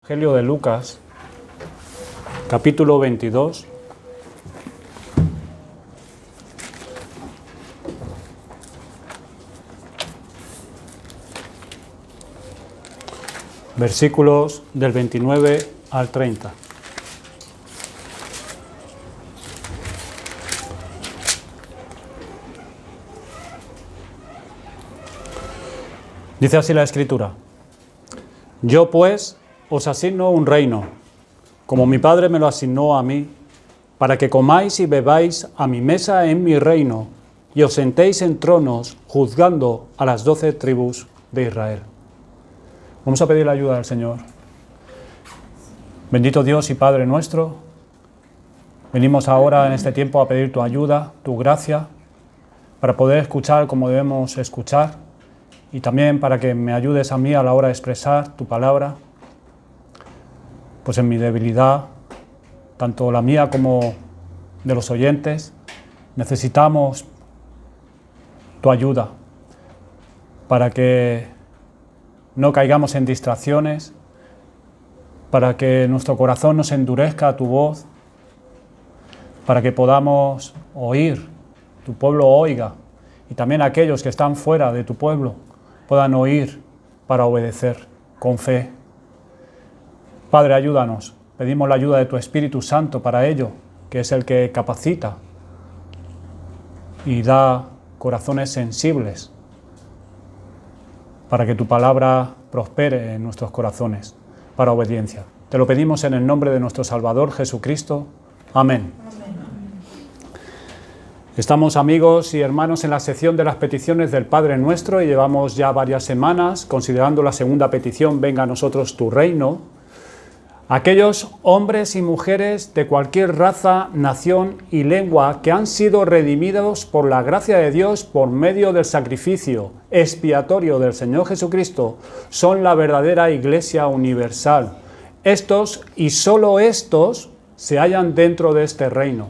Evangelio de Lucas, capítulo 22. Versículos del 29 al 30. Dice así la Escritura: Yo pues os asigno un reino, como mi Padre me lo asignó a mí, para que comáis y bebáis a mi mesa en mi reino, y os sentéis en tronos, juzgando a las 12 tribus de Israel. Vamos a pedir la ayuda del Señor. Bendito Dios y Padre nuestro, venimos ahora en este tiempo a pedir tu ayuda, tu gracia, para poder escuchar como debemos escuchar, y también para que me ayudes a mí a la hora de expresar tu palabra, pues en mi debilidad, tanto la mía como de los oyentes, necesitamos tu ayuda para que no caigamos en distracciones, para que nuestro corazón no se endurezca a tu voz, para que podamos oír, tu pueblo oiga, y también aquellos que están fuera de tu pueblo puedan oír para obedecer con fe. Padre, ayúdanos. Pedimos la ayuda de tu Espíritu Santo para ello, que es el que capacita y da corazones sensibles para que tu palabra prospere en nuestros corazones para obediencia. Te lo pedimos en el nombre de nuestro Salvador Jesucristo. Amén. Estamos, amigos y hermanos, en la sección de las peticiones del Padre Nuestro y llevamos ya varias semanas considerando la segunda petición: venga a nosotros tu reino. Aquellos hombres y mujeres de cualquier raza, nación y lengua que han sido redimidos por la gracia de Dios por medio del sacrificio expiatorio del Señor Jesucristo son la verdadera Iglesia universal. Estos y solo estos se hallan dentro de este reino,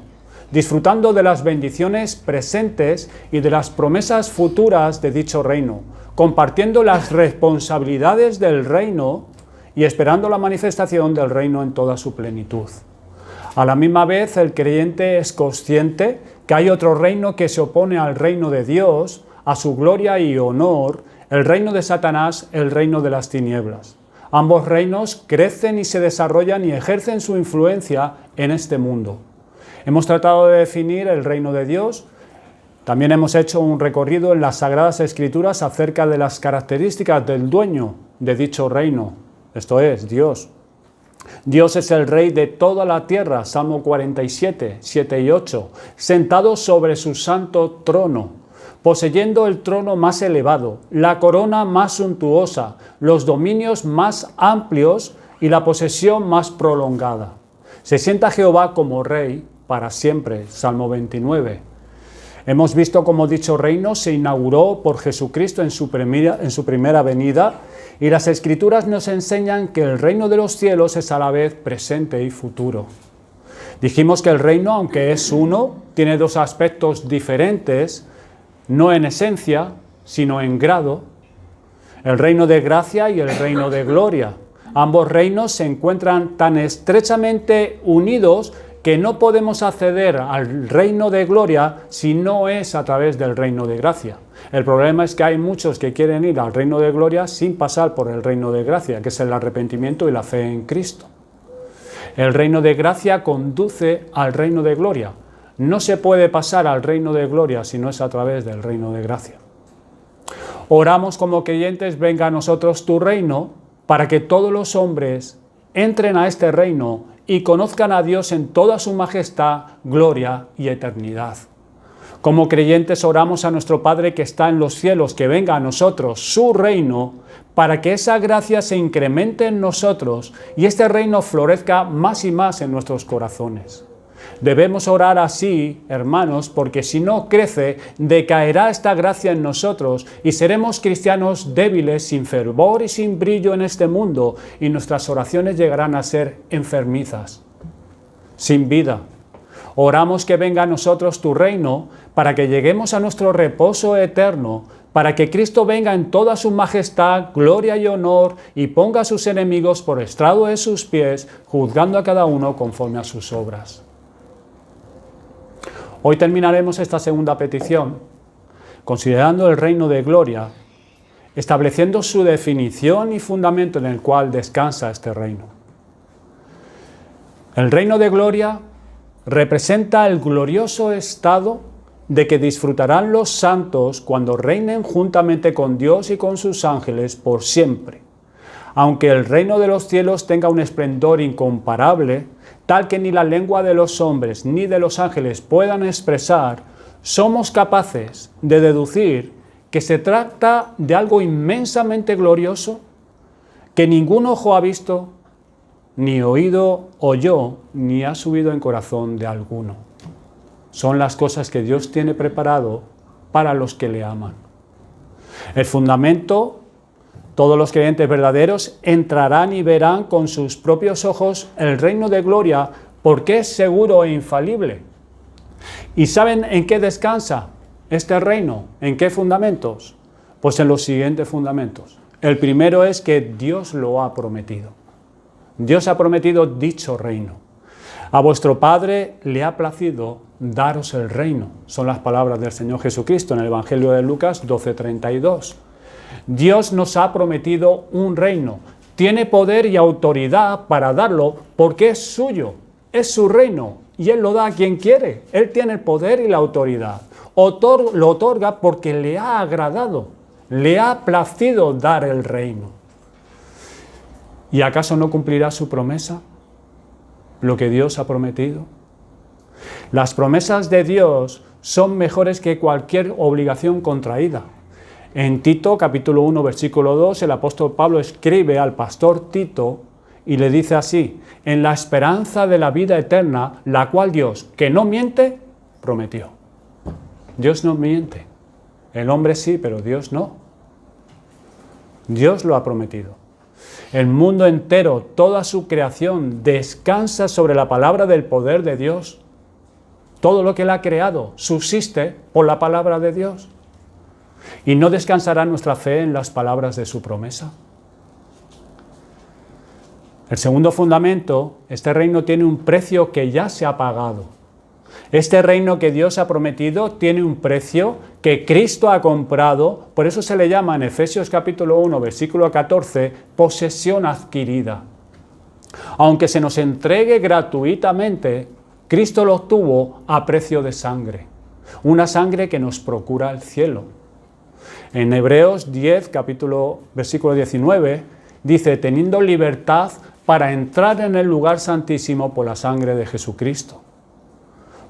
disfrutando de las bendiciones presentes y de las promesas futuras de dicho reino, compartiendo las responsabilidades del reino y esperando la manifestación del reino en toda su plenitud. A la misma vez, el creyente es consciente que hay otro reino que se opone al reino de Dios, a su gloria y honor, el reino de Satanás, el reino de las tinieblas. Ambos reinos crecen y se desarrollan y ejercen su influencia en este mundo. Hemos tratado de definir el reino de Dios. También hemos hecho un recorrido en las Sagradas Escrituras acerca de las características del dueño de dicho reino. Esto es, Dios. Dios es el Rey de toda la tierra, Salmo 47, 7 y 8, sentado sobre su santo trono, poseyendo el trono más elevado, la corona más suntuosa, los dominios más amplios y la posesión más prolongada. Se sienta Jehová como Rey para siempre, Salmo 29. Hemos visto cómo dicho reino se inauguró por Jesucristo en su primera venida, y las Escrituras nos enseñan que el reino de los cielos es a la vez presente y futuro. Dijimos que el reino, aunque es uno, tiene dos aspectos diferentes, no en esencia, sino en grado: el reino de gracia y el reino de gloria. Ambos reinos se encuentran tan estrechamente unidos que no podemos acceder al reino de gloria si no es a través del reino de gracia. El problema es que hay muchos que quieren ir al reino de gloria sin pasar por el reino de gracia, que es el arrepentimiento y la fe en Cristo. El reino de gracia conduce al reino de gloria. No se puede pasar al reino de gloria si no es a través del reino de gracia. Oramos como creyentes: venga a nosotros tu reino, para que todos los hombres entren a este reino y conozcan a Dios en toda su majestad, gloria y eternidad. Como creyentes oramos a nuestro Padre que está en los cielos, que venga a nosotros su reino, para que esa gracia se incremente en nosotros y este reino florezca más y más en nuestros corazones. Debemos orar así, hermanos, porque si no crece, decaerá esta gracia en nosotros y seremos cristianos débiles, sin fervor y sin brillo en este mundo, y nuestras oraciones llegarán a ser enfermizas, sin vida. Oramos que venga a nosotros tu reino para que lleguemos a nuestro reposo eterno, para que Cristo venga en toda su majestad, gloria y honor, y ponga a sus enemigos por estrado de sus pies, juzgando a cada uno conforme a sus obras. Hoy terminaremos esta segunda petición, considerando el reino de gloria, estableciendo su definición y fundamento en el cual descansa este reino. El reino de gloria representa el glorioso estado de que disfrutarán los santos cuando reinen juntamente con Dios y con sus ángeles por siempre. Aunque el reino de los cielos tenga un esplendor incomparable, tal que ni la lengua de los hombres ni de los ángeles puedan expresar, somos capaces de deducir que se trata de algo inmensamente glorioso que ningún ojo ha visto, ni oído oyó, ni ha subido en corazón de alguno. Son las cosas que Dios tiene preparado para los que le aman. El fundamento, todos los creyentes verdaderos entrarán y verán con sus propios ojos el reino de gloria, porque es seguro e infalible. ¿Y saben en qué descansa este reino? ¿En qué fundamentos? Pues en los siguientes fundamentos. El primero es que Dios lo ha prometido. Dios ha prometido dicho reino. A vuestro Padre le ha placido daros el reino. Son las palabras del Señor Jesucristo en el Evangelio de Lucas 12:32. Dios nos ha prometido un reino. Tiene poder y autoridad para darlo porque es suyo, es su reino y Él lo da a quien quiere. Él tiene el poder y la autoridad. Lo otorga porque le ha agradado, le ha placido dar el reino. ¿Y acaso no cumplirá su promesa? Lo que Dios ha prometido. Las promesas de Dios son mejores que cualquier obligación contraída. En Tito, capítulo 1, versículo 2, el apóstol Pablo escribe al pastor Tito y le dice así: en la esperanza de la vida eterna, la cual Dios, que no miente, prometió. Dios no miente. El hombre sí, pero Dios no. Dios lo ha prometido. El mundo entero, toda su creación, descansa sobre la palabra del poder de Dios. Todo lo que Él ha creado subsiste por la palabra de Dios. ¿Y no descansará nuestra fe en las palabras de su promesa? El segundo fundamento, este reino tiene un precio que ya se ha pagado. Este reino que Dios ha prometido tiene un precio que Cristo ha comprado, por eso se le llama en Efesios capítulo 1, versículo 14, posesión adquirida. Aunque se nos entregue gratuitamente, Cristo lo obtuvo a precio de sangre, una sangre que nos procura el cielo. En Hebreos 10, versículo 19, dice: teniendo libertad para entrar en el lugar santísimo por la sangre de Jesucristo.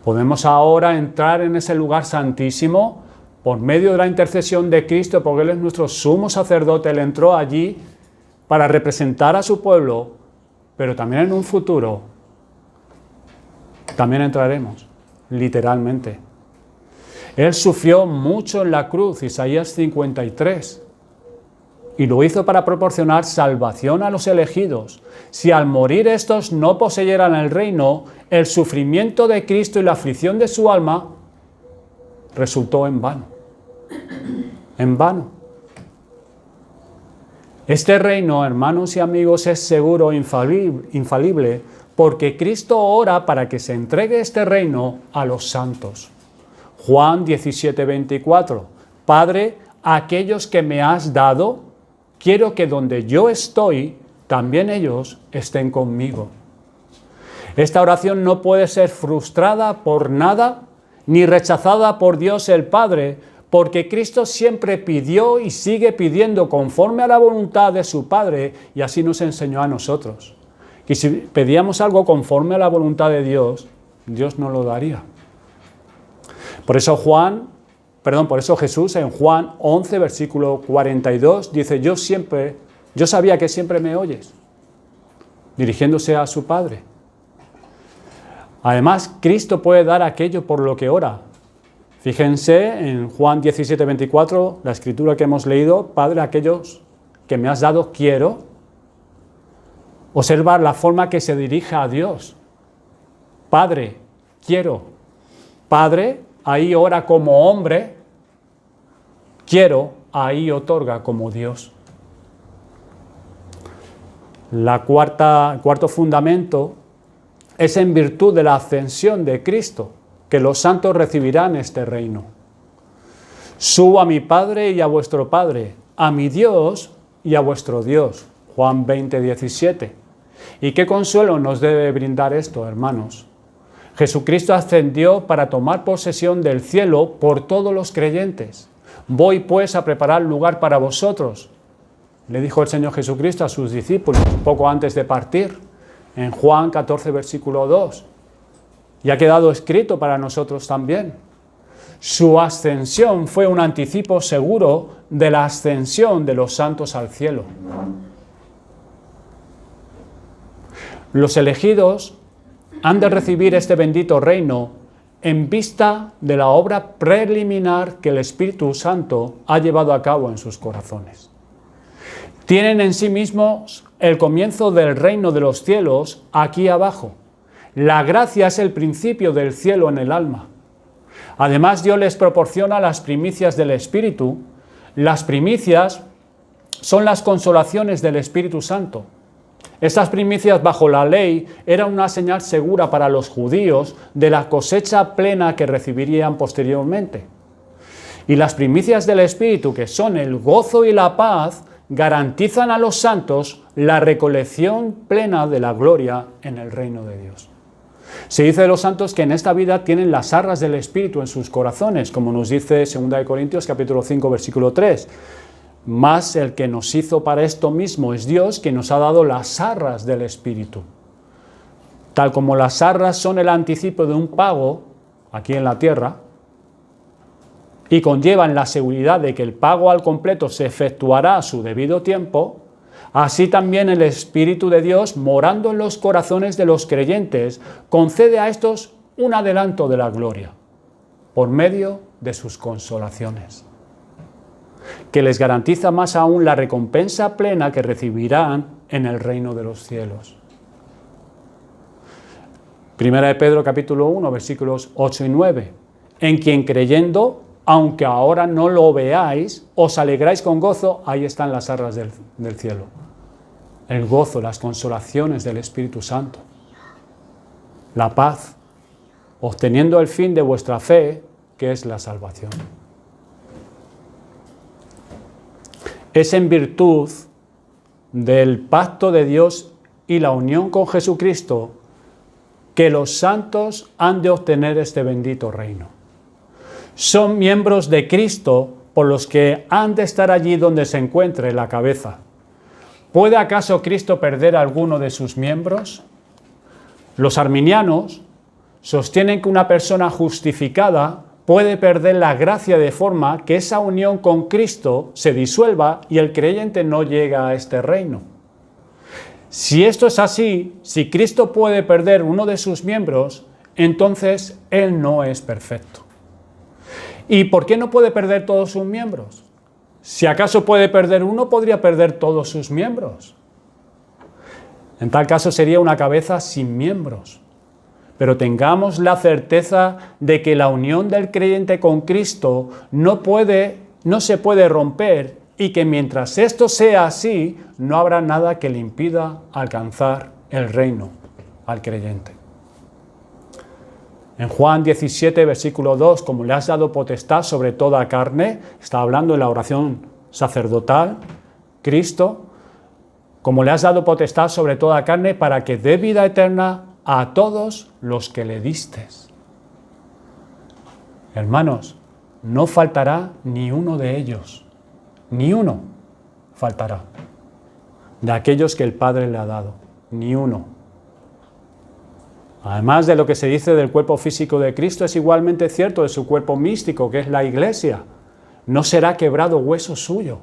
Podemos ahora entrar en ese lugar santísimo por medio de la intercesión de Cristo, porque Él es nuestro sumo sacerdote. Él entró allí para representar a su pueblo, pero también en un futuro también entraremos, literalmente. Él sufrió mucho en la cruz, Isaías 53, y lo hizo para proporcionar salvación a los elegidos. Si al morir estos no poseyeran el reino, el sufrimiento de Cristo y la aflicción de su alma resultó en vano. En vano. Este reino, hermanos y amigos, es seguro e infalible, porque Cristo ora para que se entregue este reino a los santos. Juan 17:24. Padre, aquellos que me has dado, quiero que donde yo estoy, también ellos estén conmigo. Esta oración no puede ser frustrada por nada, ni rechazada por Dios el Padre, porque Cristo siempre pidió y sigue pidiendo conforme a la voluntad de su Padre, y así nos enseñó a nosotros. Y si pedíamos algo conforme a la voluntad de Dios, Dios nos lo daría. Por eso Jesús en Juan 11, versículo 42, dice: yo sabía que siempre me oyes, dirigiéndose a su Padre. Además, Cristo puede dar aquello por lo que ora. Fíjense en Juan 17, 24, la escritura que hemos leído: Padre, aquellos que me has dado quiero. Observa la forma que se dirige a Dios. Padre, quiero. Padre, ahí ora como hombre. quiero, ahí otorga como Dios. El cuarto fundamento es en virtud de la ascensión de Cristo, que los santos recibirán este reino. Subo a mi Padre y a vuestro Padre, a mi Dios y a vuestro Dios. Juan 20, 17. ¿Y qué consuelo nos debe brindar esto, hermanos? Jesucristo ascendió para tomar posesión del cielo por todos los creyentes. Voy pues a preparar lugar para vosotros, le dijo el Señor Jesucristo a sus discípulos poco antes de partir, en Juan 14, versículo 2. Y ha quedado escrito para nosotros también. Su ascensión fue un anticipo seguro de la ascensión de los santos al cielo. Los elegidos han de recibir este bendito reino en vista de la obra preliminar que el Espíritu Santo ha llevado a cabo en sus corazones. Tienen en sí mismos el comienzo del reino de los cielos aquí abajo. La gracia es el principio del cielo en el alma. Además, Dios les proporciona las primicias del Espíritu. Las primicias son las consolaciones del Espíritu Santo. Estas primicias bajo la ley eran una señal segura para los judíos de la cosecha plena que recibirían posteriormente. Y las primicias del Espíritu, que son el gozo y la paz, garantizan a los santos la recolección plena de la gloria en el reino de Dios. Se dice de los santos que en esta vida tienen las arras del Espíritu en sus corazones, como nos dice 2 Corintios capítulo 5, versículo 3. Mas el que nos hizo para esto mismo es Dios, quien nos ha dado las arras del Espíritu. Tal como las arras son el anticipo de un pago aquí en la tierra, y conllevan la seguridad de que el pago al completo se efectuará a su debido tiempo, así también el Espíritu de Dios, morando en los corazones de los creyentes, concede a estos un adelanto de la gloria, por medio de sus consolaciones, que les garantiza más aún la recompensa plena que recibirán en el reino de los cielos. Primera de Pedro capítulo 1, versículos 8 y 9. En quien creyendo, aunque ahora no lo veáis, os alegráis con gozo, ahí están las arras del cielo. El gozo, las consolaciones del Espíritu Santo. La paz, obteniendo el fin de vuestra fe, que es la salvación. Es en virtud del pacto de Dios y la unión con Jesucristo que los santos han de obtener este bendito reino. Son miembros de Cristo por los que han de estar allí donde se encuentre la cabeza. ¿Puede acaso Cristo perder alguno de sus miembros? Los arminianos sostienen que una persona justificada puede perder la gracia de forma que esa unión con Cristo se disuelva y el creyente no llega a este reino. Si esto es así, si Cristo puede perder uno de sus miembros, entonces Él no es perfecto. ¿Y por qué no puede perder todos sus miembros? Si acaso puede perder uno, podría perder todos sus miembros. En tal caso sería una cabeza sin miembros. Pero tengamos la certeza de que la unión del creyente con Cristo no se puede romper y que mientras esto sea así, no habrá nada que le impida alcanzar el reino al creyente. En Juan 17, versículo 2, como le has dado potestad sobre toda carne, está hablando en la oración sacerdotal, Cristo, como le has dado potestad sobre toda carne para que dé vida eterna a todos los que le distes. Hermanos, no faltará ni uno de ellos, ni uno faltará, de aquellos que el Padre le ha dado, ni uno. Además de lo que se dice del cuerpo físico de Cristo, es igualmente cierto de su cuerpo místico, que es la Iglesia. No será quebrado hueso suyo.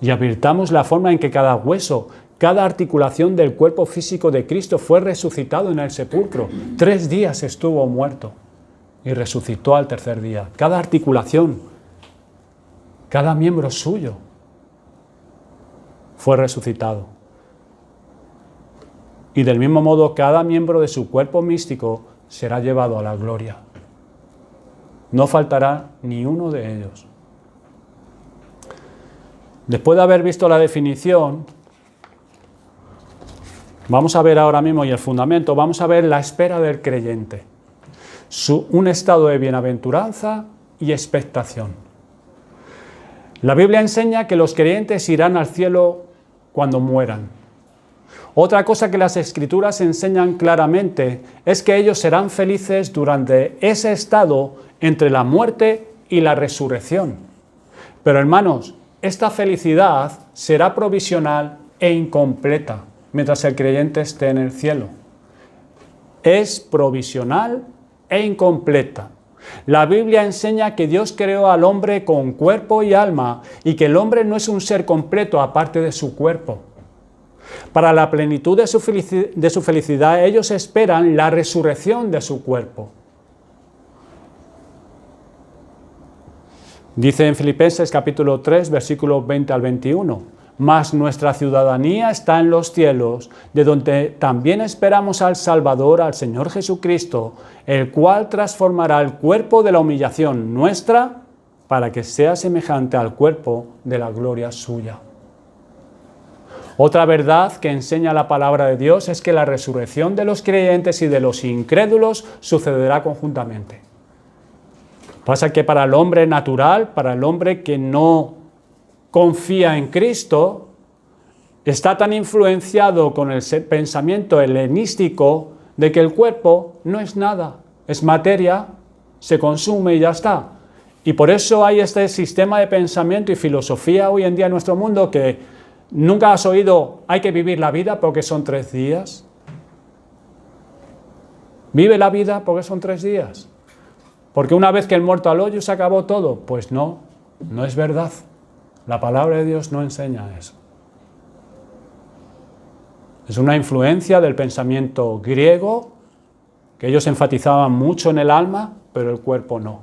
Y advirtamos la forma en que cada hueso, cada articulación del cuerpo físico de Cristo fue resucitado en el sepulcro. 3 días estuvo muerto y resucitó al tercer día. Cada articulación, cada miembro suyo fue resucitado. Y del mismo modo, cada miembro de su cuerpo místico será llevado a la gloria. No faltará ni uno de ellos. Después de haber visto la definición, vamos a ver ahora mismo, y el fundamento, vamos a ver la espera del creyente. Un estado de bienaventuranza y expectación. La Biblia enseña que los creyentes irán al cielo cuando mueran. Otra cosa que las Escrituras enseñan claramente es que ellos serán felices durante ese estado entre la muerte y la resurrección. Pero hermanos, esta felicidad será provisional e incompleta mientras el creyente esté en el cielo. Es provisional e incompleta. La Biblia enseña que Dios creó al hombre con cuerpo y alma y que el hombre no es un ser completo aparte de su cuerpo. Para la plenitud de su felicidad, ellos esperan la resurrección de su cuerpo. Dice en Filipenses capítulo 3, versículos 20 al 21, «Mas nuestra ciudadanía está en los cielos, de donde también esperamos al Salvador, al Señor Jesucristo, el cual transformará el cuerpo de la humillación nuestra para que sea semejante al cuerpo de la gloria suya». Otra verdad que enseña la palabra de Dios es que la resurrección de los creyentes y de los incrédulos sucederá conjuntamente. Pasa que para el hombre natural, para el hombre que no confía en Cristo, está tan influenciado con el pensamiento helenístico de que el cuerpo no es nada, es materia, se consume y ya está. Y por eso hay este sistema de pensamiento y filosofía hoy en día en nuestro mundo que ¿nunca has oído hay que vivir la vida porque son 3 días? ¿Vive la vida porque son 3 días? Porque una vez que el muerto al hoyo se acabó todo. Pues no, no es verdad. La palabra de Dios no enseña eso. Es una influencia del pensamiento griego, que ellos enfatizaban mucho en el alma, pero el cuerpo no.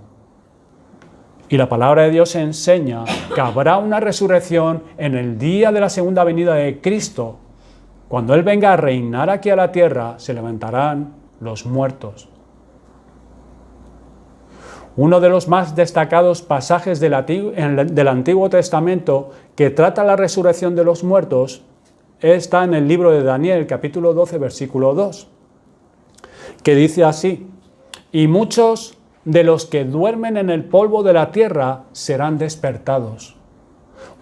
Y la palabra de Dios enseña que habrá una resurrección en el día de la segunda venida de Cristo. Cuando Él venga a reinar aquí a la tierra, se levantarán los muertos. Uno de los más destacados pasajes del Antiguo Testamento que trata la resurrección de los muertos está en el libro de Daniel, capítulo 12, versículo 2, que dice así: «Y muchos de los que duermen en el polvo de la tierra serán despertados,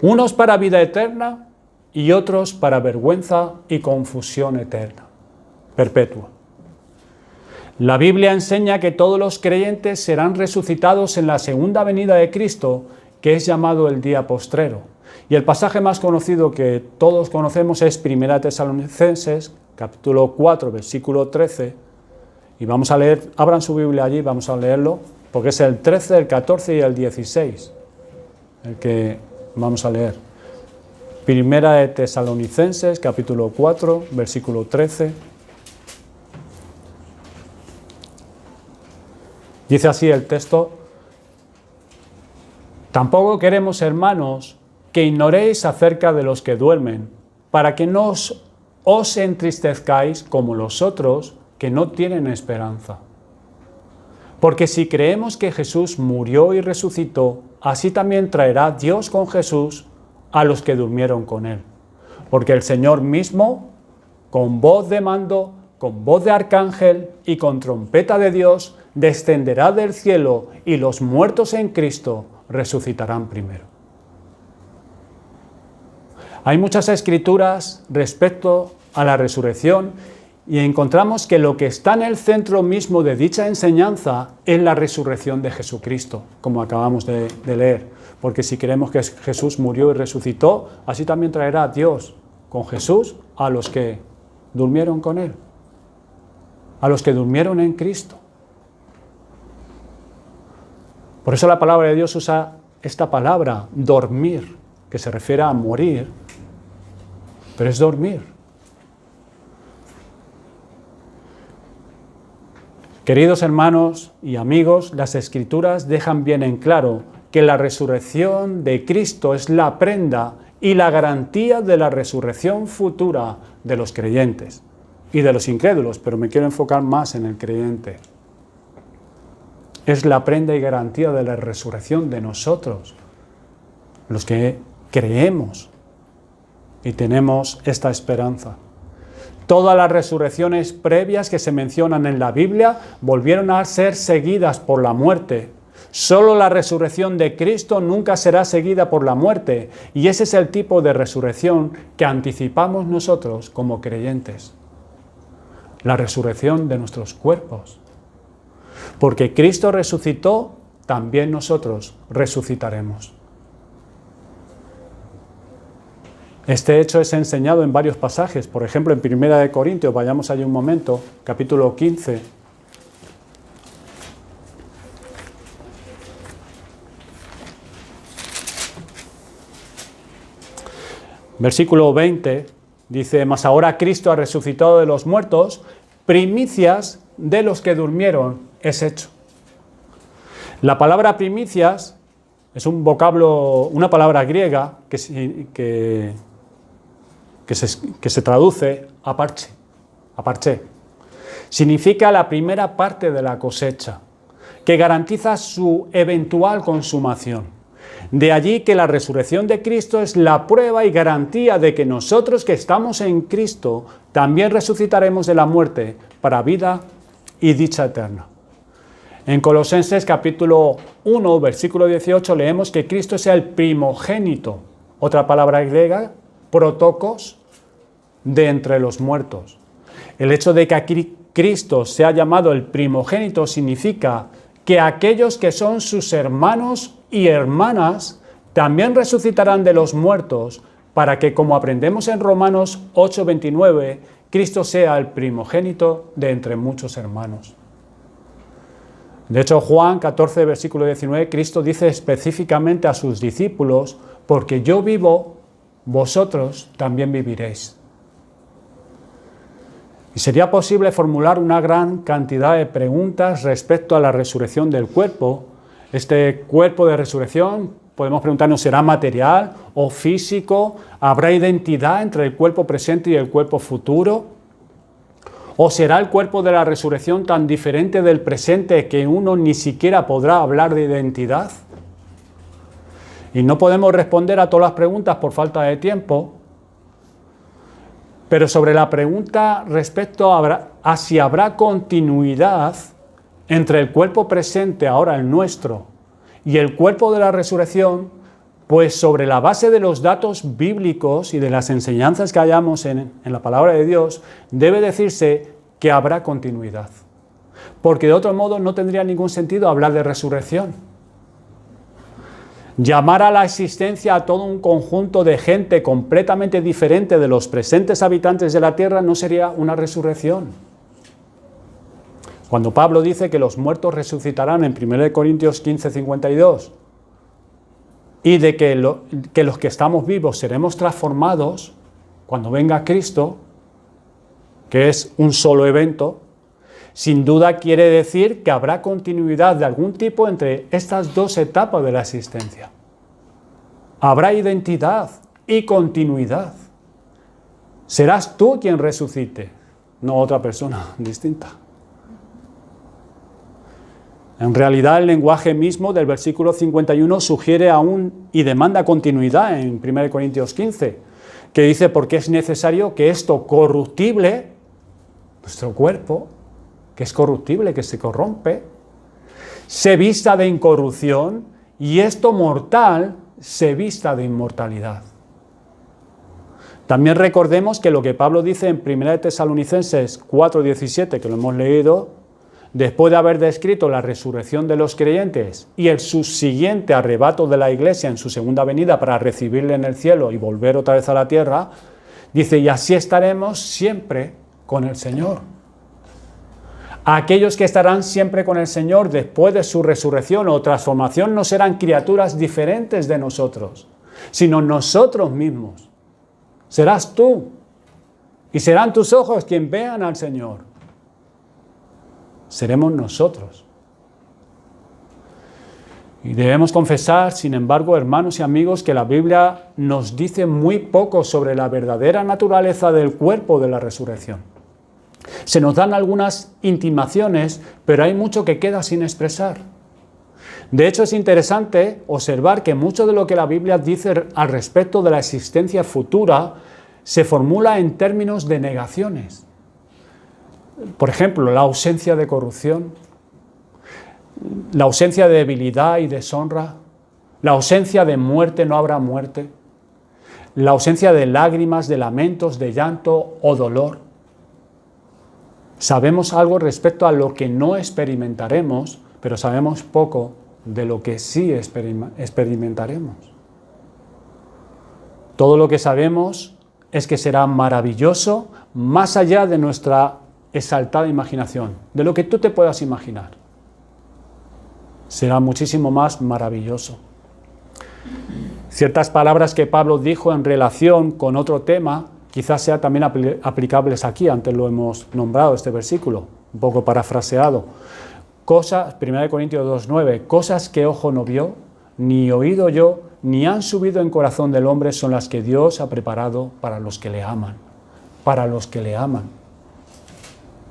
unos para vida eterna y otros para vergüenza y confusión eterna, perpetua». La Biblia enseña que todos los creyentes serán resucitados en la segunda venida de Cristo, que es llamado el día postrero. Y el pasaje más conocido que todos conocemos es 1 Tesalonicenses, capítulo 4, versículo 13, y vamos a leer, abran su Biblia allí, vamos a leerlo, porque es el 13, el 14 y el 16, el que vamos a leer. 1 Tesalonicenses, capítulo 4, versículo 13. Dice así el texto: «Tampoco queremos, hermanos, que ignoréis acerca de los que duermen, para que no os entristezcáis como los otros que no tienen esperanza. Porque si creemos que Jesús murió y resucitó, así también traerá Dios con Jesús a los que durmieron con Él. Porque el Señor mismo, con voz de mando, con voz de arcángel y con trompeta de Dios, descenderá del cielo y los muertos en Cristo resucitarán primero». Hay muchas escrituras respecto a la resurrección y encontramos que lo que está en el centro mismo de dicha enseñanza es la resurrección de Jesucristo, como acabamos de leer. Porque si creemos que Jesús murió y resucitó, así también traerá Dios con Jesús a los que durmieron con Él, a los que durmieron en Cristo. Por eso la palabra de Dios usa esta palabra, dormir, que se refiere a morir, pero es dormir. Queridos hermanos y amigos, las Escrituras dejan bien en claro que la resurrección de Cristo es la prenda y la garantía de la resurrección futura de los creyentes y de los incrédulos, pero me quiero enfocar más en el creyente. es la prenda y garantía de la resurrección de nosotros, los que creemos y tenemos esta esperanza. Todas las resurrecciones previas que se mencionan en la Biblia volvieron a ser seguidas por la muerte. Solo la resurrección de Cristo nunca será seguida por la muerte, y ese es el tipo de resurrección que anticipamos nosotros como creyentes. La resurrección de nuestros cuerpos. Porque Cristo resucitó, también nosotros resucitaremos. Este hecho es enseñado en varios pasajes, por ejemplo en 1 Corintios, vayamos allí un momento, capítulo 15. Versículo 20, dice, mas ahora Cristo ha resucitado de los muertos, primicias de los que durmieron es hecho. La palabra primicias es un vocablo, una palabra griega que se traduce aparché. Significa la primera parte de la cosecha, que garantiza su eventual consumación. De allí que la resurrección de Cristo es la prueba y garantía de que nosotros que estamos en Cristo también resucitaremos de la muerte para vida y dicha eterna. En Colosenses capítulo 1, versículo 18, leemos que Cristo es el primogénito, otra palabra griega, protokos, de entre los muertos. El hecho de que aquí Cristo sea llamado el primogénito significa que aquellos que son sus hermanos y hermanas también resucitarán de los muertos, para que, como aprendemos en Romanos 8:29, Cristo sea el primogénito de entre muchos hermanos. De hecho, Juan 14, versículo 19, Cristo dice específicamente a sus discípulos, porque yo vivo, vosotros también viviréis. Y sería posible formular una gran cantidad de preguntas respecto a la resurrección del cuerpo. Este cuerpo de resurrección, podemos preguntarnos, ¿será material o físico? ¿Habrá identidad entre el cuerpo presente y el cuerpo futuro? ¿O será el cuerpo de la resurrección tan diferente del presente que uno ni siquiera podrá hablar de identidad? Y no podemos responder a todas las preguntas por falta de tiempo, pero sobre la pregunta respecto a si habrá continuidad entre el cuerpo presente, ahora el nuestro, y el cuerpo de la resurrección, pues sobre la base de los datos bíblicos y de las enseñanzas que hallamos en la palabra de Dios, debe decirse que habrá continuidad. Porque de otro modo no tendría ningún sentido hablar de resurrección. Llamar a la existencia a todo un conjunto de gente completamente diferente de los presentes habitantes de la tierra no sería una resurrección. Cuando Pablo dice que los muertos resucitarán en 1 Corintios 15:52 y de que los que estamos vivos seremos transformados cuando venga Cristo, que es un solo evento, sin duda quiere decir que habrá continuidad de algún tipo entre estas dos etapas de la existencia. Habrá identidad y continuidad. Serás tú quien resucite, no otra persona distinta. En realidad, el lenguaje mismo del versículo 51 sugiere aún y demanda continuidad en 1 Corintios 15, que dice, porque es necesario que esto corruptible, nuestro cuerpo, que es corruptible, que se corrompe, se vista de incorrupción, y esto mortal se vista de inmortalidad. También recordemos que lo que Pablo dice en 1 Tesalonicenses 4:17, que lo hemos leído, después de haber descrito la resurrección de los creyentes y el subsiguiente arrebato de la iglesia en su segunda venida para recibirle en el cielo y volver otra vez a la tierra, dice, y así estaremos siempre con el Señor. Aquellos que estarán siempre con el Señor después de su resurrección o transformación no serán criaturas diferentes de nosotros, sino nosotros mismos. Serás tú y serán tus ojos quien vean al Señor. Seremos nosotros. Y debemos confesar, sin embargo, hermanos y amigos, que la Biblia nos dice muy poco sobre la verdadera naturaleza del cuerpo de la resurrección. Se nos dan algunas intimaciones, pero hay mucho que queda sin expresar. De hecho, es interesante observar que mucho de lo que la Biblia dice al respecto de la existencia futura se formula en términos de negaciones. Por ejemplo, la ausencia de corrupción, la ausencia de debilidad y deshonra, la ausencia de muerte, no habrá muerte, la ausencia de lágrimas, de lamentos, de llanto o dolor. Sabemos algo respecto a lo que no experimentaremos, pero sabemos poco de lo que sí experimentaremos. Todo lo que sabemos es que será maravilloso más allá de nuestra exaltada imaginación, de lo que tú te puedas imaginar. Será muchísimo más maravilloso. Ciertas palabras que Pablo dijo en relación con otro tema quizás sean también aplicables aquí, antes lo hemos nombrado este versículo, un poco parafraseado. 1 Corintios 2:9, cosas que ojo no vio, ni oído yo, ni han subido en corazón del hombre, son las que Dios ha preparado para los que le aman. Para los que le aman.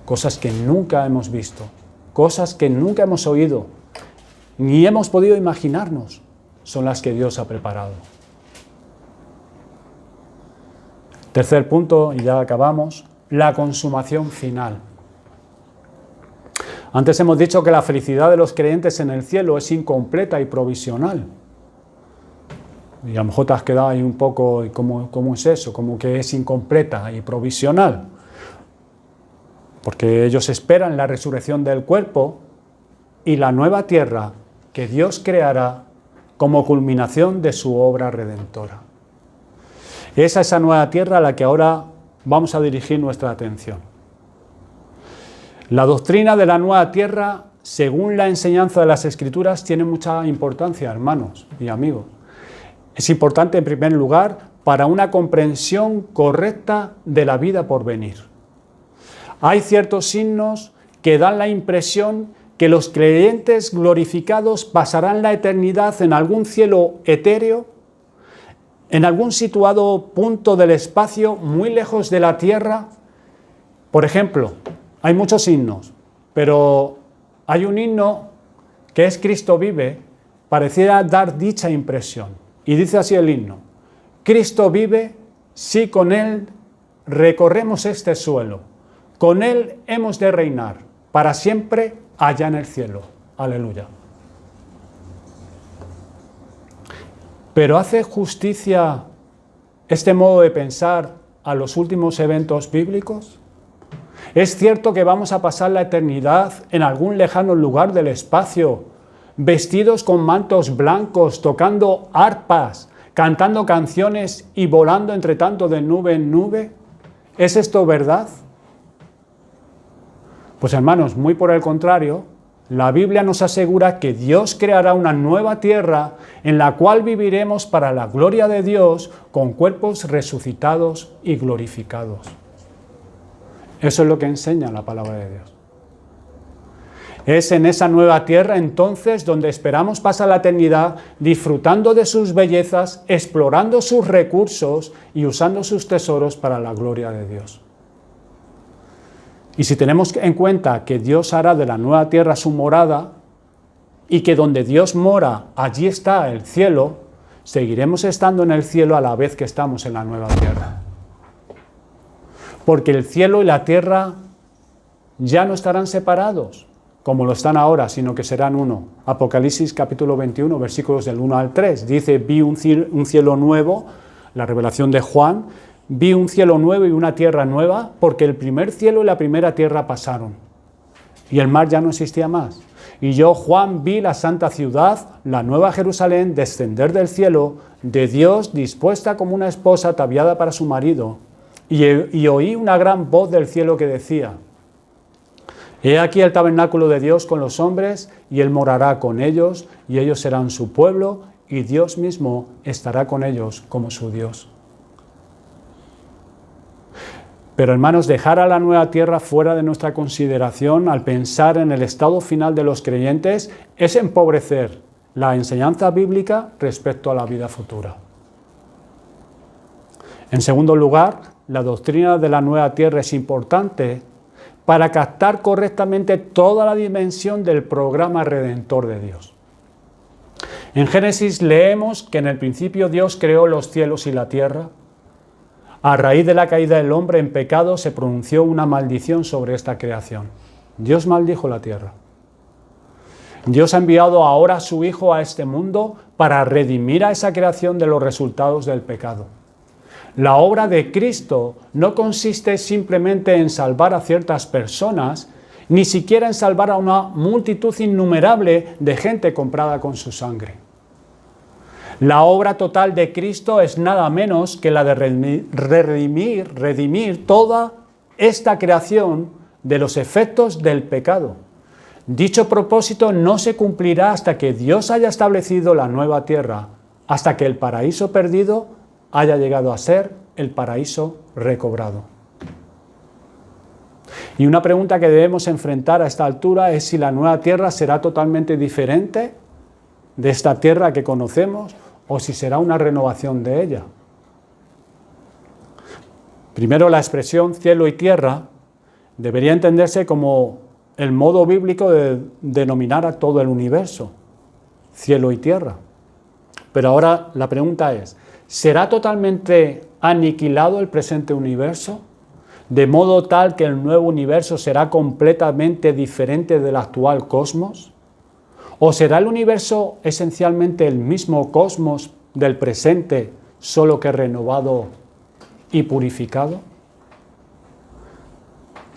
Cosas que nunca hemos visto, cosas que nunca hemos oído, ni hemos podido imaginarnos, son las que Dios ha preparado. Tercer punto, y ya acabamos, la consumación final. Antes hemos dicho que la felicidad de los creyentes en el cielo es incompleta y provisional. Y a lo mejor te has quedado ahí un poco, ¿cómo es eso? Como que es incompleta y provisional. Porque ellos esperan la resurrección del cuerpo y la nueva tierra que Dios creará como culminación de su obra redentora. Es a esa nueva tierra a la que ahora vamos a dirigir nuestra atención. La doctrina de la nueva tierra, según la enseñanza de las Escrituras, tiene mucha importancia, hermanos y amigos. Es importante, en primer lugar, para una comprensión correcta de la vida por venir. Hay ciertos signos que dan la impresión que los creyentes glorificados pasarán la eternidad en algún cielo etéreo, en algún situado punto del espacio muy lejos de la tierra. Por ejemplo, hay muchos himnos, pero hay un himno que es Cristo vive, pareciera dar dicha impresión. Y dice así el himno: Cristo vive, si con Él recorremos este suelo, con Él hemos de reinar, para siempre allá en el cielo. Aleluya. Pero ¿hace justicia este modo de pensar a los últimos eventos bíblicos? ¿Es cierto que vamos a pasar la eternidad en algún lejano lugar del espacio, vestidos con mantos blancos, tocando arpas, cantando canciones y volando entre tanto de nube en nube? ¿Es esto verdad? Pues hermanos, muy por el contrario, la Biblia nos asegura que Dios creará una nueva tierra en la cual viviremos para la gloria de Dios con cuerpos resucitados y glorificados. Eso es lo que enseña la palabra de Dios. Es en esa nueva tierra entonces donde esperamos pasar la eternidad disfrutando de sus bellezas, explorando sus recursos y usando sus tesoros para la gloria de Dios. Y si tenemos en cuenta que Dios hará de la nueva tierra su morada y que donde Dios mora, allí está el cielo, seguiremos estando en el cielo a la vez que estamos en la nueva tierra. Porque el cielo y la tierra ya no estarán separados, como lo están ahora, sino que serán uno. Apocalipsis capítulo 21, versículos del 1 al 3. Dice, vi un cielo nuevo, la revelación de Juan, vi un cielo nuevo y una tierra nueva, porque el primer cielo y la primera tierra pasaron, y el mar ya no existía más. Y yo, Juan, vi la santa ciudad, la nueva Jerusalén, descender del cielo, de Dios, dispuesta como una esposa ataviada para su marido. Y oí una gran voz del cielo que decía, he aquí el tabernáculo de Dios con los hombres, y Él morará con ellos, y ellos serán su pueblo, y Dios mismo estará con ellos como su Dios. Pero hermanos, dejar a la nueva tierra fuera de nuestra consideración al pensar en el estado final de los creyentes es empobrecer la enseñanza bíblica respecto a la vida futura. En segundo lugar, la doctrina de la nueva tierra es importante para captar correctamente toda la dimensión del programa redentor de Dios. En Génesis leemos que en el principio Dios creó los cielos y la tierra. A raíz de la caída del hombre en pecado se pronunció una maldición sobre esta creación. Dios maldijo la tierra. Dios ha enviado ahora a su Hijo a este mundo para redimir a esa creación de los resultados del pecado. La obra de Cristo no consiste simplemente en salvar a ciertas personas, ni siquiera en salvar a una multitud innumerable de gente comprada con su sangre. La obra total de Cristo es nada menos que la de redimir toda esta creación de los efectos del pecado. Dicho propósito no se cumplirá hasta que Dios haya establecido la nueva tierra, hasta que el paraíso perdido haya llegado a ser el paraíso recobrado. Y una pregunta que debemos enfrentar a esta altura es si la nueva tierra será totalmente diferente de esta tierra que conocemos o si será una renovación de ella. Primero, la expresión cielo y tierra debería entenderse como el modo bíblico de denominar a todo el universo, cielo y tierra. Pero ahora la pregunta es, ¿será totalmente aniquilado el presente universo? ¿De modo tal que el nuevo universo será completamente diferente del actual cosmos? ¿O será el universo esencialmente el mismo cosmos del presente, solo que renovado y purificado?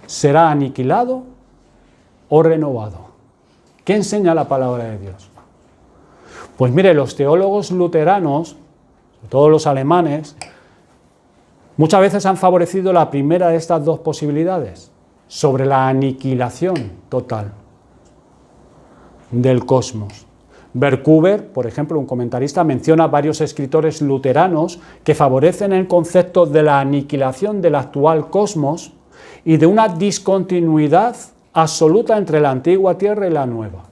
¿Será aniquilado o renovado? ¿Qué enseña la palabra de Dios? Pues mire, los teólogos luteranos, sobre todo los alemanes, muchas veces han favorecido la primera de estas dos posibilidades, sobre la aniquilación total del cosmos. Verkuber, por ejemplo, un comentarista, menciona varios escritores luteranos que favorecen el concepto de la aniquilación del actual cosmos y de una discontinuidad absoluta entre la antigua tierra y la nueva,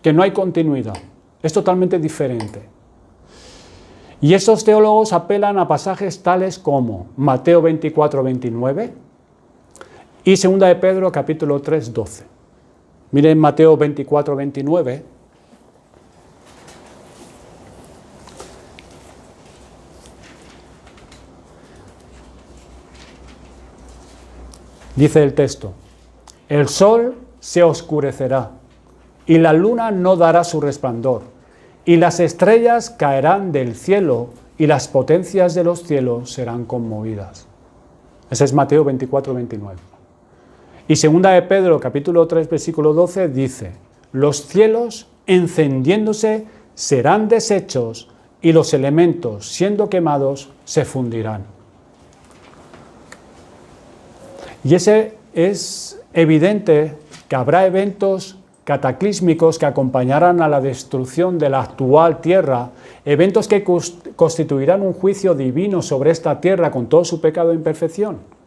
que no hay continuidad, es totalmente diferente. Y estos teólogos apelan a pasajes tales como Mateo 24, 29 y 2 de Pedro capítulo 3, 12. Miren Mateo 24, 29. Dice el texto: el sol se oscurecerá y la luna no dará su resplandor, y las estrellas caerán del cielo y las potencias de los cielos serán conmovidas. Ese es Mateo 24, 29. Y 2 de Pedro, capítulo 3, versículo 12, dice: los cielos encendiéndose serán deshechos y los elementos siendo quemados se fundirán. Y ese es evidente que habrá eventos cataclísmicos que acompañarán a la destrucción de la actual tierra, eventos que constituirán un juicio divino sobre esta tierra con todo su pecado e imperfección.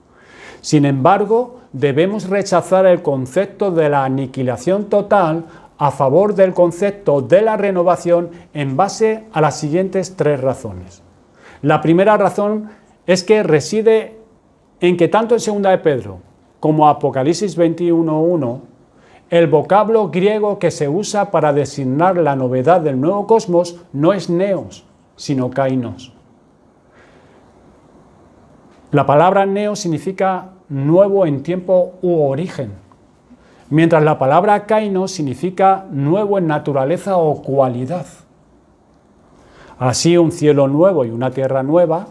Sin embargo, debemos rechazar el concepto de la aniquilación total a favor del concepto de la renovación en base a las siguientes tres razones. La primera razón es que reside en que tanto en 2 de Pedro como Apocalipsis 21:1, el vocablo griego que se usa para designar la novedad del nuevo cosmos no es neos, sino kainos. La palabra neo significa nuevo en tiempo u origen, mientras la palabra kainos significa nuevo en naturaleza o cualidad. Así, un cielo nuevo y una tierra nueva,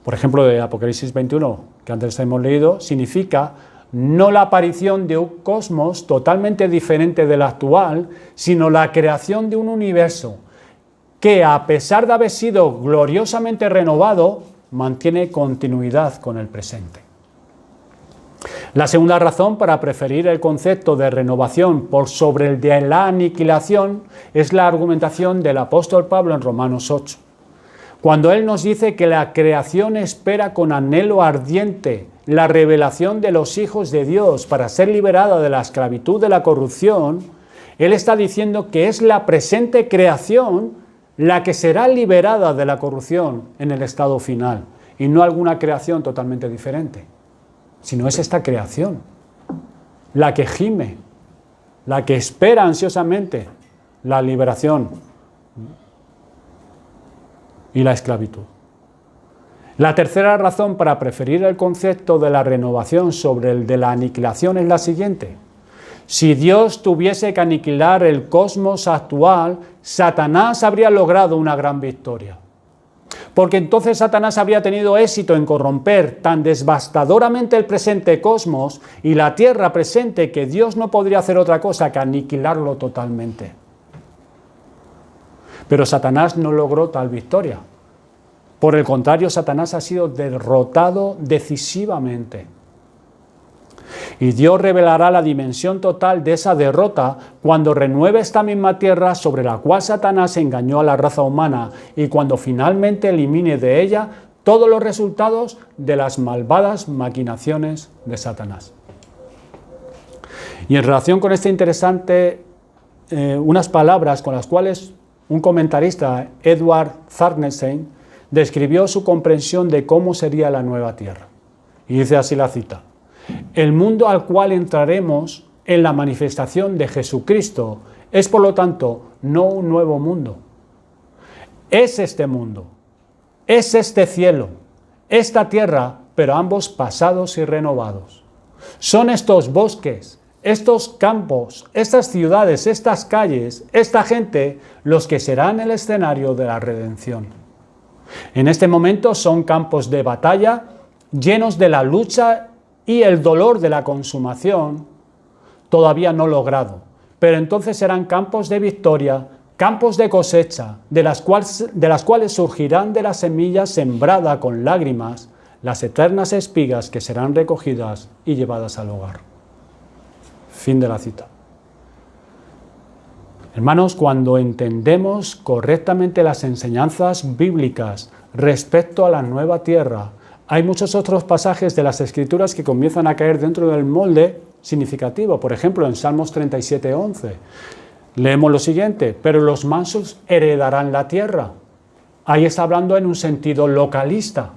por ejemplo, de Apocalipsis 21, que antes hemos leído, significa no la aparición de un cosmos totalmente diferente del actual, sino la creación de un universo que, a pesar de haber sido gloriosamente renovado, mantiene continuidad con el presente. La segunda razón para preferir el concepto de renovación por sobre el de la aniquilación es la argumentación del apóstol Pablo en Romanos 8. Cuando él nos dice que la creación espera con anhelo ardiente la revelación de los hijos de Dios para ser liberada de la esclavitud de la corrupción, él está diciendo que es la presente creación la que será liberada de la corrupción en el estado final, y no alguna creación totalmente diferente, sino es esta creación la que gime, la que espera ansiosamente la liberación y la esclavitud. La tercera razón para preferir el concepto de la renovación sobre el de la aniquilación es la siguiente. Si Dios tuviese que aniquilar el cosmos actual, Satanás habría logrado una gran victoria. Porque entonces Satanás habría tenido éxito en corromper tan devastadoramente el presente cosmos y la tierra presente que Dios no podría hacer otra cosa que aniquilarlo totalmente. Pero Satanás no logró tal victoria. Por el contrario, Satanás ha sido derrotado decisivamente. Y Dios revelará la dimensión total de esa derrota cuando renueve esta misma tierra sobre la cual Satanás engañó a la raza humana y cuando finalmente elimine de ella todos los resultados de las malvadas maquinaciones de Satanás. Y en relación con este interesante, unas palabras con las cuales un comentarista, Edward Zarnestein, describió su comprensión de cómo sería la nueva tierra. Y dice así la cita: el mundo al cual entraremos en la manifestación de Jesucristo es, por lo tanto, no un nuevo mundo. Es este mundo, es este cielo, esta tierra, pero ambos pasados y renovados. Son estos bosques, estos campos, estas ciudades, estas calles, esta gente, los que serán el escenario de la redención. En este momento son campos de batalla llenos de la lucha y el dolor de la consumación todavía no logrado, pero entonces serán campos de victoria, campos de cosecha, de las cuales surgirán de la semilla sembrada con lágrimas las eternas espigas que serán recogidas y llevadas al hogar. Fin de la cita. Hermanos, cuando entendemos correctamente las enseñanzas bíblicas respecto a la nueva tierra, hay muchos otros pasajes de las Escrituras que comienzan a caer dentro del molde significativo. Por ejemplo, en Salmos 37:11, leemos lo siguiente: pero los mansos heredarán la tierra. Ahí está hablando en un sentido localista.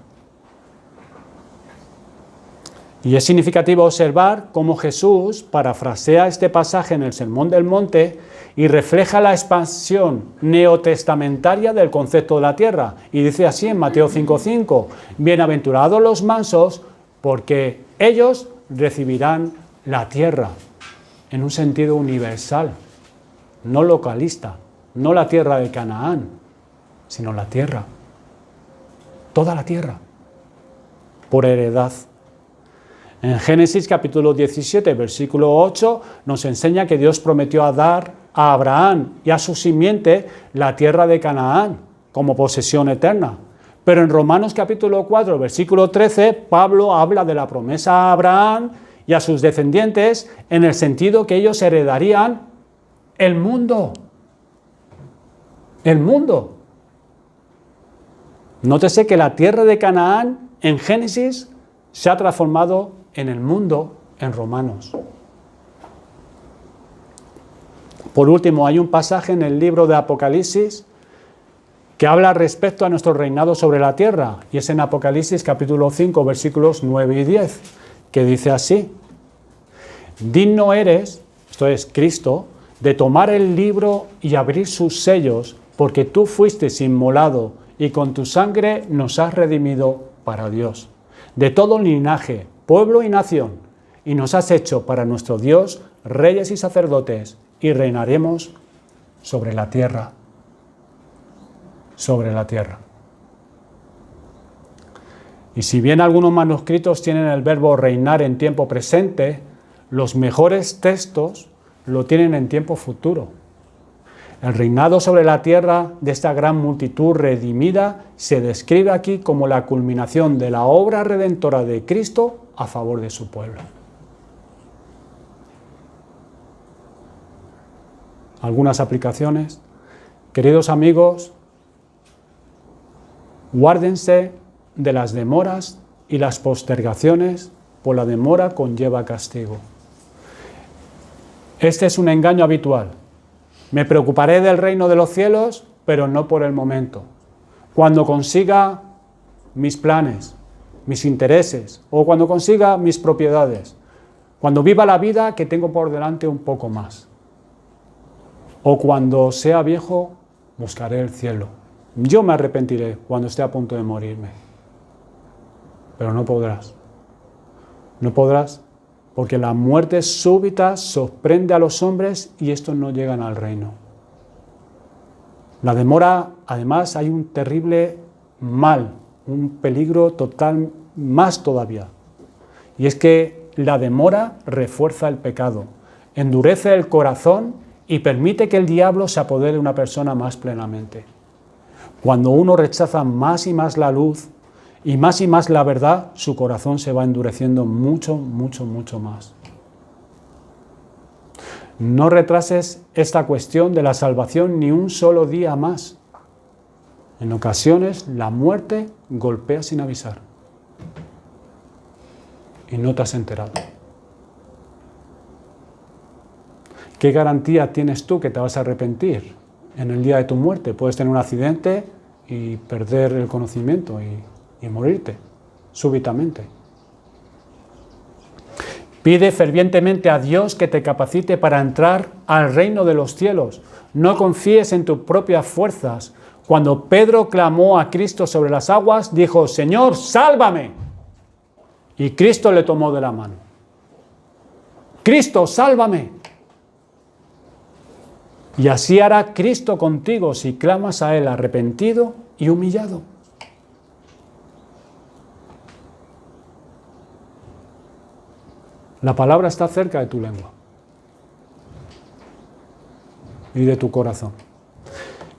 Y es significativo observar cómo Jesús parafrasea este pasaje en el Sermón del Monte y refleja la expansión neotestamentaria del concepto de la tierra. Y dice así en Mateo 5:5, bienaventurados los mansos, porque ellos recibirán la tierra, en un sentido universal, no localista, no la tierra de Canaán, sino la tierra, toda la tierra, por heredad. En Génesis capítulo 17, versículo 8, nos enseña que Dios prometió a dar a Abraham y a su simiente la tierra de Canaán como posesión eterna. Pero en Romanos capítulo 4, versículo 13, Pablo habla de la promesa a Abraham y a sus descendientes en el sentido que ellos heredarían el mundo. El mundo. Nótese que la tierra de Canaán en Génesis se ha transformado en el mundo en Romanos. Por último, hay un pasaje en el libro de Apocalipsis que habla respecto a nuestro reinado sobre la tierra, y es en Apocalipsis capítulo 5, versículos 9 y 10, que dice así: digno eres, esto es Cristo, de tomar el libro y abrir sus sellos, porque tú fuiste inmolado y con tu sangre nos has redimido para Dios, de todo linaje, pueblo y nación, y nos has hecho para nuestro Dios reyes y sacerdotes, y reinaremos sobre la tierra. Sobre la tierra. Y si bien algunos manuscritos tienen el verbo reinar en tiempo presente, los mejores textos lo tienen en tiempo futuro. El reinado sobre la tierra de esta gran multitud redimida se describe aquí como la culminación de la obra redentora de Cristo a favor de su pueblo. Algunas aplicaciones. Queridos amigos, guárdense de las demoras y las postergaciones, pues la demora conlleva castigo. Este es un engaño habitual. Me preocuparé del reino de los cielos, pero no por el momento. Cuando consiga mis planes, mis intereses, o cuando consiga mis propiedades, cuando viva la vida que tengo por delante un poco más, o cuando sea viejo, buscaré el cielo. Yo me arrepentiré cuando esté a punto de morirme. Pero no podrás. No podrás porque la muerte súbita sorprende a los hombres y estos no llegan al reino. La demora, además, hay un terrible mal, un peligro total más todavía. Y es que la demora refuerza el pecado, endurece el corazón y permite que el diablo se apodere de una persona más plenamente. Cuando uno rechaza más y más la luz y más la verdad, su corazón se va endureciendo mucho más. No retrases esta cuestión de la salvación ni un solo día más. En ocasiones la muerte golpea sin avisar y no te has enterado. ¿Qué garantía tienes tú que te vas a arrepentir en el día de tu muerte? Puedes tener un accidente y perder el conocimiento y morirte súbitamente. Pide fervientemente a Dios que te capacite para entrar al reino de los cielos. No confíes en tus propias fuerzas. Cuando Pedro clamó a Cristo sobre las aguas, dijo: Señor, sálvame. Y Cristo le tomó de la mano. Cristo, sálvame. Y así hará Cristo contigo si clamas a Él arrepentido y humillado. La palabra está cerca de tu lengua y de tu corazón.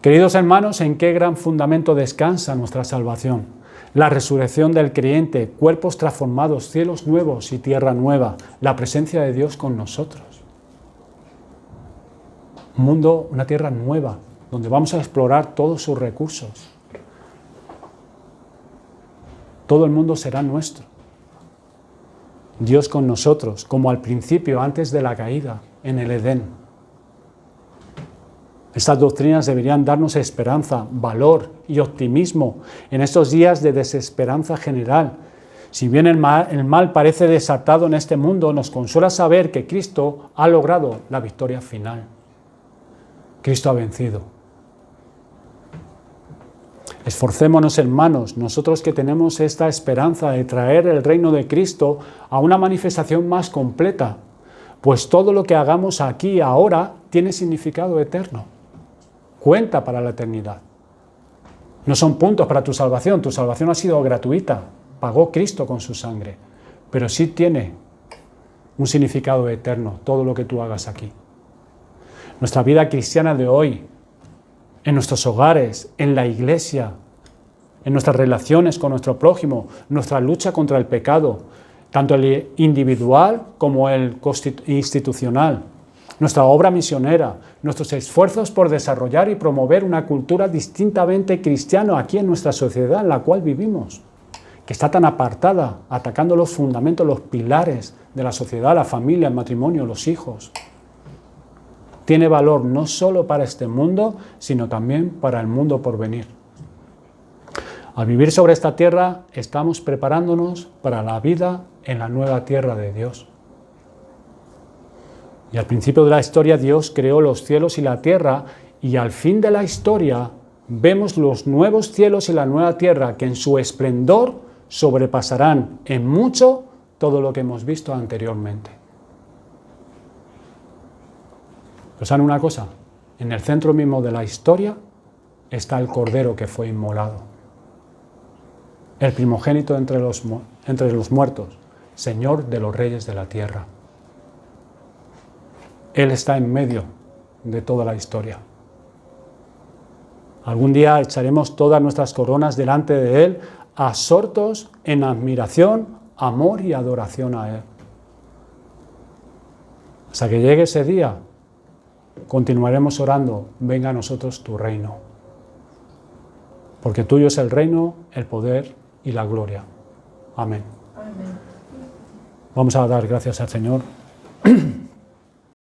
Queridos hermanos, ¿en qué gran fundamento descansa nuestra salvación? La resurrección del creyente, cuerpos transformados, cielos nuevos y tierra nueva, la presencia de Dios con nosotros. Un mundo, una tierra nueva, donde vamos a explorar todos sus recursos. Todo el mundo será nuestro. Dios con nosotros, como al principio, antes de la caída, en el Edén. Estas doctrinas deberían darnos esperanza, valor y optimismo en estos días de desesperanza general. Si bien el mal parece desatado en este mundo, nos consuela saber que Cristo ha logrado la victoria final. Cristo ha vencido. Esforcémonos, hermanos, nosotros que tenemos esta esperanza de traer el reino de Cristo a una manifestación más completa, pues todo lo que hagamos aquí ahora tiene significado eterno, cuenta para la eternidad. No son puntos para tu salvación ha sido gratuita, pagó Cristo con su sangre, pero sí tiene un significado eterno todo lo que tú hagas aquí. Nuestra vida cristiana de hoy, en nuestros hogares, en la iglesia, en nuestras relaciones con nuestro prójimo, nuestra lucha contra el pecado, tanto el individual como el institucional, nuestra obra misionera, nuestros esfuerzos por desarrollar y promover una cultura distintamente cristiana aquí en nuestra sociedad en la cual vivimos, que está tan apartada, atacando los fundamentos, los pilares de la sociedad, la familia, el matrimonio, los hijos. Tiene valor no solo para este mundo, sino también para el mundo por venir. Al vivir sobre esta tierra, estamos preparándonos para la vida en la nueva tierra de Dios. Y al principio de la historia, Dios creó los cielos y la tierra, y al fin de la historia, vemos los nuevos cielos y la nueva tierra que en su esplendor sobrepasarán en mucho todo lo que hemos visto anteriormente. Pero ¿saben una cosa? En el centro mismo de la historia está el Cordero que fue inmolado. El primogénito entre los muertos, Señor de los reyes de la tierra. Él está en medio de toda la historia. Algún día echaremos todas nuestras coronas delante de Él, absortos en admiración, amor y adoración a Él. Hasta que llegue ese día, continuaremos orando: venga a nosotros tu reino. Porque tuyo es el reino, el poder y la gloria. Amén. Amén. Vamos a dar gracias al Señor.